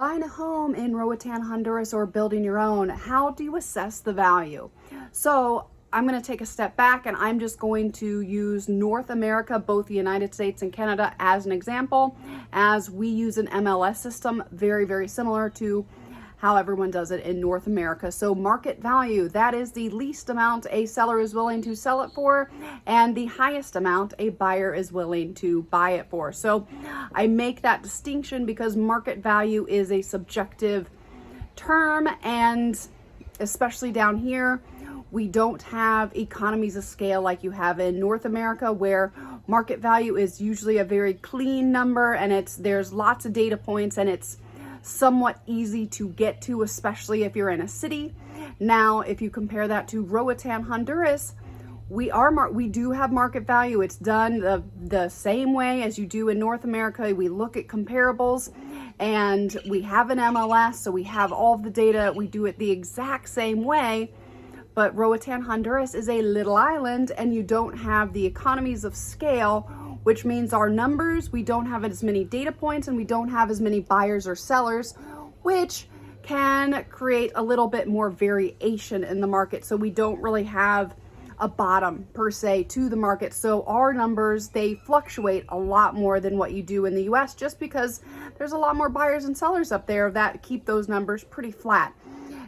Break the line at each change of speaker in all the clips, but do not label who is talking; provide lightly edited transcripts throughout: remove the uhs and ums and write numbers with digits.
Buying a home in Roatan, Honduras, or building your own, how do you assess the value? So I'm going to take a step back and I'm just going to use North America, both the United States and Canada, as an example, as we use an MLS system very, very similar to how everyone does it in North America. So market value, that is the least amount a seller is willing to sell it for and the highest amount a buyer is willing to buy it for. So I make that distinction because market value is a subjective term, and especially down here, we don't have economies of scale like you have in North America, where market value is usually a very clean number and there's lots of data points and it's somewhat easy to get to, especially if you're in a city. Now, if you compare that to Roatan, Honduras, we do have market value. It's done the same way as you do in North America. We look at comparables and we have an MLS, so we have all of the data. We do it the exact same way. But Roatan, Honduras is a little island and you don't have the economies of scale, which means our numbers, we don't have as many data points and we don't have as many buyers or sellers, which can create a little bit more variation in the market. So we don't really have a bottom per se to the market. So our numbers, they fluctuate a lot more than what you do in the US, just because there's a lot more buyers and sellers up there that keep those numbers pretty flat.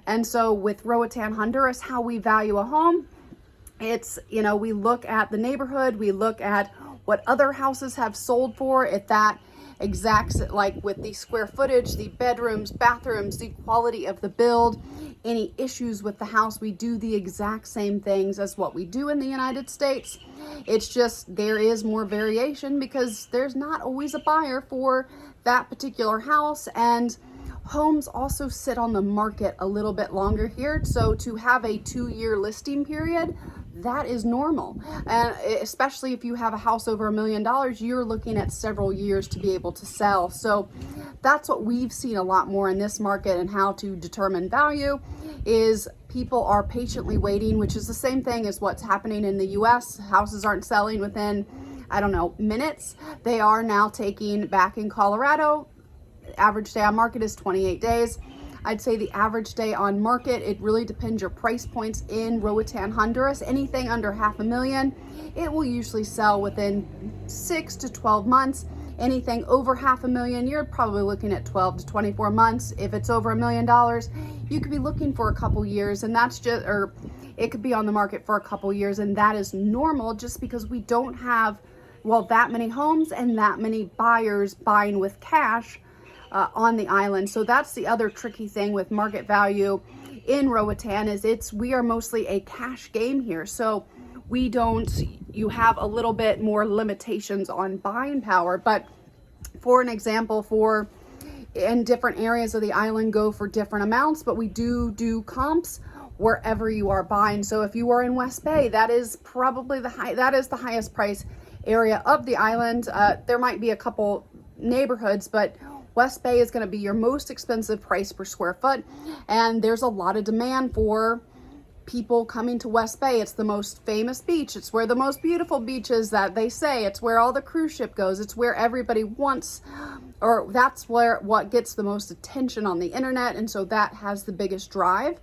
And so with Roatan, Honduras, how we value a home, it's, we look at the neighborhood, we look at what other houses have sold for, if that exacts, like with the square footage, the bedrooms, bathrooms, the quality of the build, any issues with the house. We do the exact same things as what we do in the United States. It's just there is more variation because there's not always a buyer for that particular house, and homes also sit on the market a little bit longer here. So to have a 2-year listing period, that is normal. And especially if you have a house over $1 million, you're looking at several years to be able to sell. So that's what we've seen a lot more in this market, and how to determine value is people are patiently waiting, which is the same thing as what's happening in the US. Houses aren't selling within, minutes. They are now taking, back in Colorado, average day on market is 28 days. I'd say the average day on market, it really depends your price points in Roatan, Honduras. Anything under $500,000, it will usually sell within 6 to 12 months. Anything over $500,000, you're probably looking at 12 to 24 months. If it's over $1 million, you could be looking for a couple years, and that's just, or it could be on the market for a couple years, and that is normal just because we don't have, that many homes and that many buyers buying with cash on the island. So that's the other tricky thing with market value in Roatan, is we are mostly a cash game here. So you have a little bit more limitations on buying power. But for an example, in different areas of the island go for different amounts, but we do comps wherever you are buying. So if you are in West Bay, that is probably the highest price area of the island. There might be a couple neighborhoods, but West Bay is going to be your most expensive price per square foot, and there's a lot of demand for people coming to West Bay. It's the most famous beach. It's where the most beautiful beach is, that they say. It's where all the cruise ship goes. It's where everybody wants, or that's what gets the most attention on the internet, and so that has the biggest drive.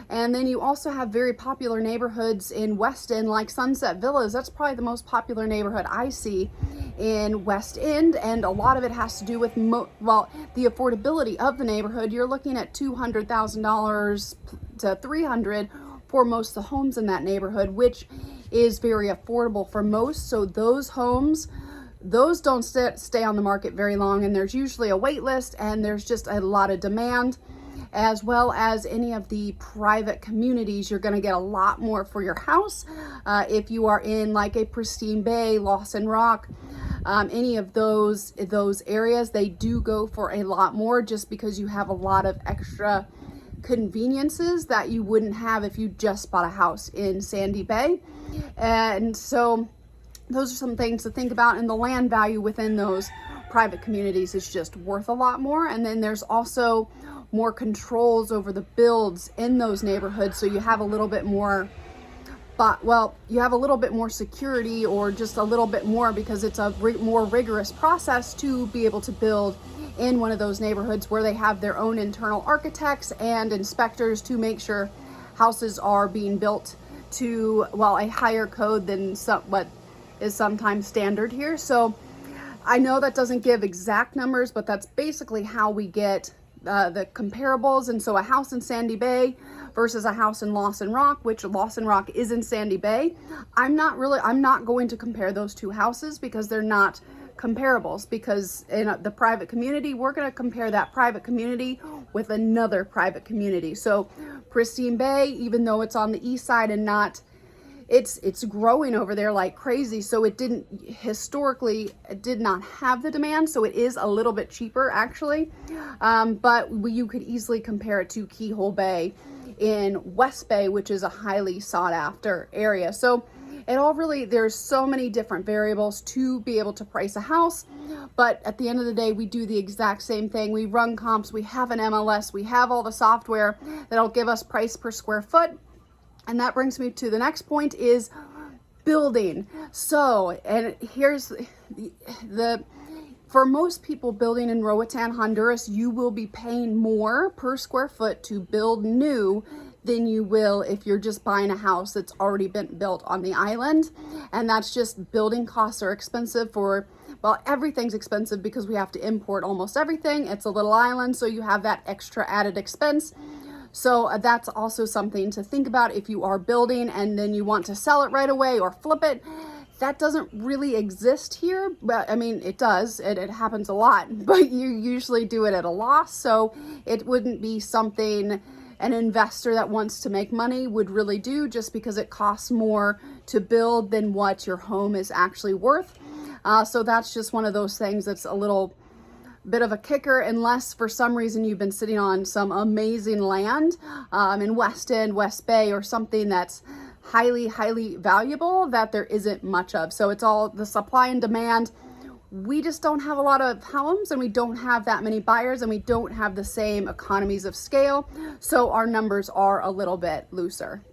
And then you also have very popular neighborhoods in West End, like Sunset Villas. That's probably the most popular neighborhood I see in West End, and a lot of it has to do with the affordability of the neighborhood. You're looking at $200,000 to $300,000 for most of the homes in that neighborhood, which is very affordable for most. So those homes, those don't stay on the market very long, and there's usually a wait list, and there's just a lot of demand. As well as any of the private communities, you're going to get a lot more for your house. If you are in like a Pristine Bay, Lawson Rock, any of those areas, they do go for a lot more, just because you have a lot of extra conveniences that you wouldn't have if you just bought a house in Sandy Bay. And so those are some things to think about, and the land value within those private communities is just worth a lot more. And then there's also more controls over the builds in those neighborhoods, so you have a little bit more you have a little bit more security, or just a little bit more, because it's a more rigorous process to be able to build in one of those neighborhoods where they have their own internal architects and inspectors to make sure houses are being built to, well, a higher code than what is sometimes standard here. So I know that doesn't give exact numbers, but that's basically how we get the comparables. And so a house in Sandy Bay versus a house in Lawson Rock, which Lawson Rock is in Sandy Bay, I'm not going to compare those two houses because they're not comparables, because in the private community, we're going to compare that private community with another private community. So Pristine Bay, even though it's on the east side and not, it's growing over there like crazy. So it historically did not have the demand. So it is a little bit cheaper actually. But you could easily compare it to Keyhole Bay in West Bay, which is a highly sought after area. So it all really, there's so many different variables to be able to price a house. But at the end of the day, we do the exact same thing. We run comps, we have an MLS, we have all the software that'll give us price per square foot. And that brings me to the next point, is building. So, and here's for most people building in Roatan, Honduras, you will be paying more per square foot to build new than you will if you're just buying a house that's already been built on the island. And that's just, building costs are expensive well, everything's expensive because we have to import almost everything. It's a little island, so you have that extra added expense. So that's also something to think about if you are building and then you want to sell it right away or flip it. That doesn't really exist here, but I mean, it does, it happens a lot, but you usually do it at a loss. So it wouldn't be something an investor that wants to make money would really do, just because it costs more to build than what your home is actually worth. So that's just one of those things that's a little bit of a kicker, unless for some reason you've been sitting on some amazing land in West End, West Bay, or something that's highly valuable that there isn't much of. So it's all the supply and demand. We just don't have a lot of homes, and we don't have that many buyers, and we don't have the same economies of scale. So our numbers are a little bit looser.